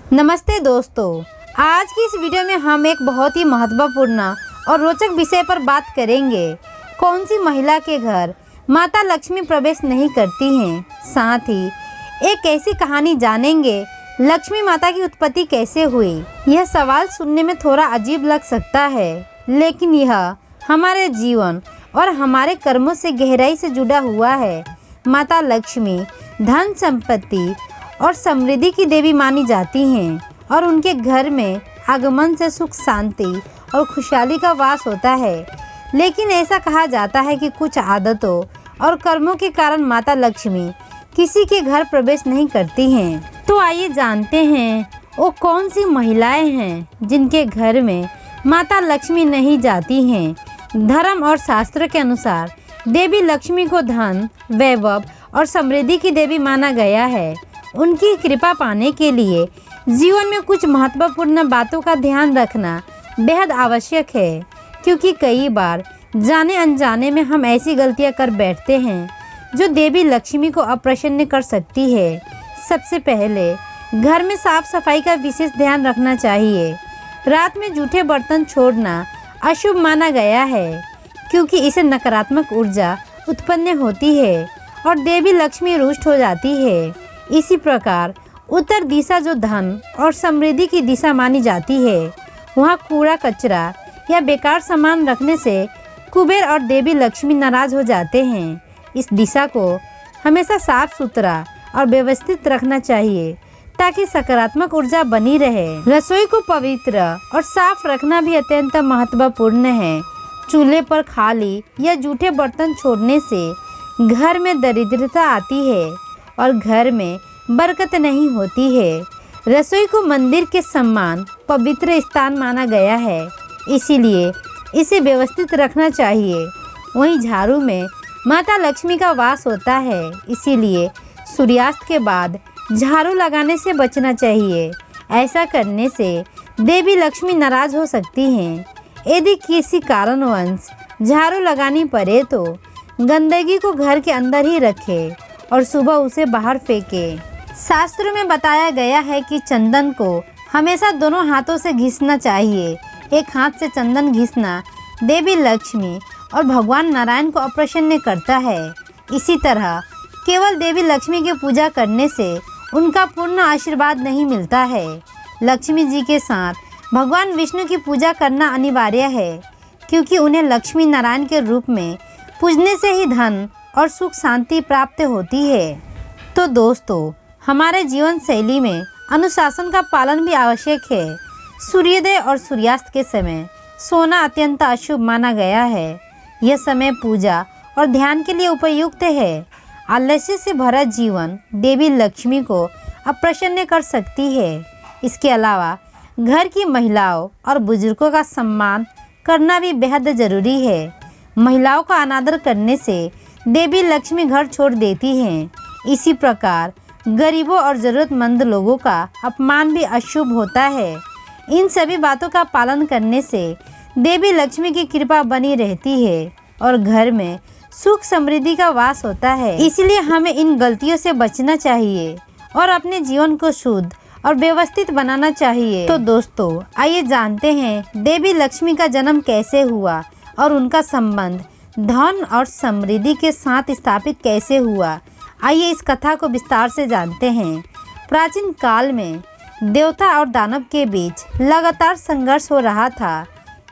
नमस्ते दोस्तों, आज की इस वीडियो में हम एक बहुत ही महत्वपूर्ण और रोचक विषय पर बात करेंगे। कौन सी महिला के घर माता लक्ष्मी प्रवेश नहीं करती हैं। साथ ही एक ऐसी कहानी जानेंगे, लक्ष्मी माता की उत्पत्ति कैसे हुई। यह सवाल सुनने में थोड़ा अजीब लग सकता है, लेकिन यह हमारे जीवन और हमारे कर्मों से गहराई से जुड़ा हुआ है। माता लक्ष्मी धन संपत्ति और समृद्धि की देवी मानी जाती हैं और उनके घर में आगमन से सुख शांति और खुशहाली का वास होता है। लेकिन ऐसा कहा जाता है कि कुछ आदतों और कर्मों के कारण माता लक्ष्मी किसी के घर प्रवेश नहीं करती हैं। तो आइए जानते हैं वो कौन सी महिलाएं हैं जिनके घर में माता लक्ष्मी नहीं जाती हैं। धर्म और शास्त्र के अनुसार देवी लक्ष्मी को धन, वैभव और समृद्धि की देवी माना गया है। उनकी कृपा पाने के लिए जीवन में कुछ महत्वपूर्ण बातों का ध्यान रखना बेहद आवश्यक है, क्योंकि कई बार जाने अनजाने में हम ऐसी गलतियां कर बैठते हैं जो देवी लक्ष्मी को अप्रसन्न कर सकती है। सबसे पहले घर में साफ सफाई का विशेष ध्यान रखना चाहिए। रात में जूठे बर्तन छोड़ना अशुभ माना गया है, क्योंकि इससे नकारात्मक ऊर्जा उत्पन्न होती है और देवी लक्ष्मी रुष्ट हो जाती है। इसी प्रकार उत्तर दिशा जो धन और समृद्धि की दिशा मानी जाती है, वहाँ कूड़ा कचरा या बेकार सामान रखने से कुबेर और देवी लक्ष्मी नाराज हो जाते हैं। इस दिशा को हमेशा साफ सुथरा और व्यवस्थित रखना चाहिए ताकि सकारात्मक ऊर्जा बनी रहे। रसोई को पवित्र और साफ रखना भी अत्यंत महत्वपूर्ण है। चूल्हे पर खाली या जूठे बर्तन छोड़ने से घर में दरिद्रता आती है और घर में बरकत नहीं होती है। रसोई को मंदिर के समान पवित्र स्थान माना गया है, इसीलिए इसे व्यवस्थित रखना चाहिए। वहीं झाड़ू में माता लक्ष्मी का वास होता है, इसीलिए सूर्यास्त के बाद झाड़ू लगाने से बचना चाहिए। ऐसा करने से देवी लक्ष्मी नाराज हो सकती हैं। यदि किसी कारणवश झाड़ू लगानी पड़े तो गंदगी को घर के अंदर ही रखें और सुबह उसे बाहर फेंके। शास्त्रों में बताया गया है कि चंदन को हमेशा दोनों हाथों से घिसना चाहिए। एक हाथ से चंदन घिसना देवी लक्ष्मी और भगवान नारायण को अप्रसन्न करता है। इसी तरह केवल देवी लक्ष्मी की पूजा करने से उनका पूर्ण आशीर्वाद नहीं मिलता है। लक्ष्मी जी के साथ भगवान विष्णु की पूजा करना अनिवार्य है, क्योंकि उन्हें लक्ष्मी नारायण के रूप में पूजने से ही धन और सुख शांति प्राप्त होती है। तो दोस्तों, हमारे जीवन शैली में अनुशासन का पालन भी आवश्यक है। सूर्योदय और सूर्यास्त के समय सोना अत्यंत अशुभ माना गया है। यह समय पूजा और ध्यान के लिए उपयुक्त है। आलस्य से भरा जीवन देवी लक्ष्मी को अप्रसन्न कर सकती है। इसके अलावा घर की महिलाओं और बुजुर्गों का सम्मान करना भी बेहद ज़रूरी है। महिलाओं का अनादर करने से देवी लक्ष्मी घर छोड़ देती हैं। इसी प्रकार गरीबों और ज़रूरतमंद लोगों का अपमान भी अशुभ होता है। इन सभी बातों का पालन करने से देवी लक्ष्मी की कृपा बनी रहती है और घर में सुख समृद्धि का वास होता है। इसलिए हमें इन गलतियों से बचना चाहिए और अपने जीवन को शुद्ध और व्यवस्थित बनाना चाहिए। तो दोस्तों, आइए जानते हैं देवी लक्ष्मी का जन्म कैसे हुआ और उनका संबंध धन और समृद्धि के साथ स्थापित कैसे हुआ। आइए इस कथा को विस्तार से जानते हैं। प्राचीन काल में देवता और दानव के बीच लगातार संघर्ष हो रहा था।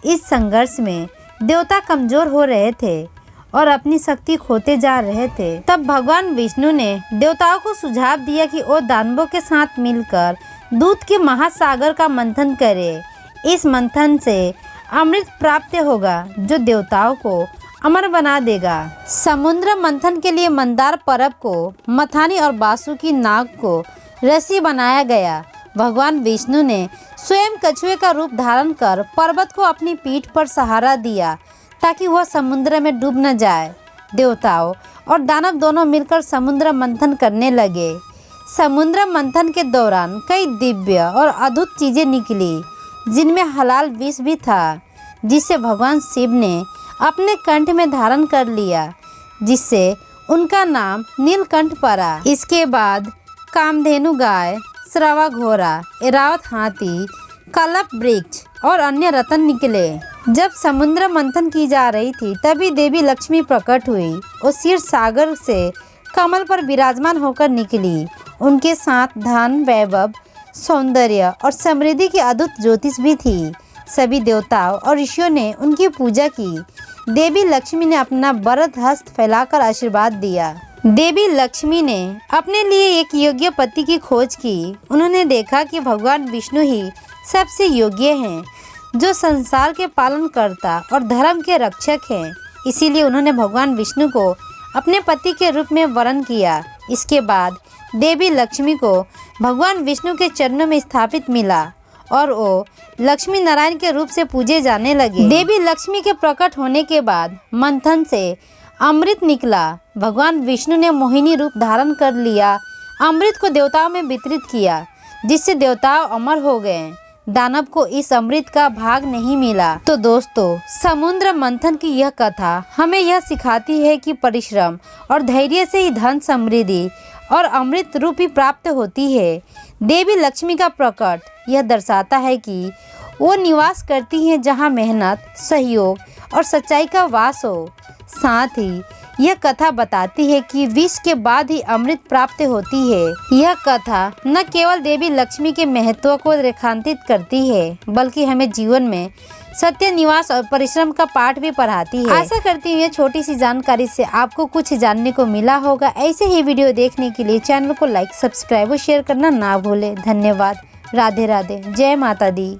इस संघर्ष में देवता कमजोर हो रहे थे और अपनी शक्ति खोते जा रहे थे। तब भगवान विष्णु ने देवताओं को सुझाव दिया कि वो दानवों के साथ मिलकर दूध के महासागर का मंथन करें। इस मंथन से अमृत प्राप्त होगा जो देवताओं को अमर बना देगा। समुद्र मंथन के लिए मंदार पर्वत को मथानी और बासुकी नाग को रस्सी बनाया गया। भगवान विष्णु ने स्वयं कछुए का रूप धारण कर पर्वत को अपनी पीठ पर सहारा दिया ताकि वह समुद्र में डूब न जाए। देवताओं और दानव दोनों मिलकर समुद्र मंथन करने लगे। समुद्र मंथन के दौरान कई दिव्य और अद्भुत चीजें निकली, जिनमें हलाल विष भी था, जिसे भगवान शिव ने अपने कंठ में धारण कर लिया, जिससे उनका नाम नीलकंठ पड़ा। इसके बाद कामधेनु गाय, अप्सरावा घोड़ा, ऐरावत हाथी, कल्प वृक्ष और अन्य रत्न निकले। जब समुद्र मंथन की जा रही थी तभी देवी लक्ष्मी प्रकट हुई और क्षीर सागर से कमल पर विराजमान होकर निकली। उनके साथ धन, वैभव, सौंदर्य और समृद्धि की अद्भुत ज्योतिष भी थी। सभी देवताओं और ऋषियों ने उनकी पूजा की। देवी लक्ष्मी ने अपना वरद हस्त फैलाकर आशीर्वाद दिया। देवी लक्ष्मी ने अपने लिए एक योग्य पति की खोज की। उन्होंने देखा कि भगवान विष्णु ही सबसे योग्य हैं, जो संसार के पालनकर्ता और धर्म के रक्षक हैं। इसीलिए उन्होंने भगवान विष्णु को अपने पति के रूप में वरण किया। इसके बाद देवी लक्ष्मी को भगवान विष्णु के चरणों में स्थापित मिला और वो लक्ष्मी नारायण के रूप से पूजे जाने लगे। देवी लक्ष्मी के प्रकट होने के बाद मंथन से अमृत निकला। भगवान विष्णु ने मोहिनी रूप धारण कर लिया। अमृत को देवताओं में वितरित किया, जिससे देवताओं अमर हो गए। दानव को इस अमृत का भाग नहीं मिला। तो दोस्तों, समुद्र मंथन की यह कथा हमें यह सिखाती है कि परिश्रम और धैर्य से ही धन, समृद्धि और अमृत रूपी प्राप्त होती है। देवी लक्ष्मी का प्रकट यह दर्शाता है कि वो निवास करती हैं जहाँ मेहनत, सहयोग और सच्चाई का वास हो। साथ ही यह कथा बताती है कि विष के बाद ही अमृत प्राप्त होती है। यह कथा न केवल देवी लक्ष्मी के महत्व को रेखांकित करती है, बल्कि हमें जीवन में सत्य, निवास और परिश्रम का पाठ भी पढ़ाती है। आशा करती हूँ ये छोटी सी जानकारी से आपको कुछ जानने को मिला होगा। ऐसे ही वीडियो देखने के लिए चैनल को लाइक, सब्सक्राइब और शेयर करना ना भूलें। धन्यवाद। राधे राधे। जय माता दी।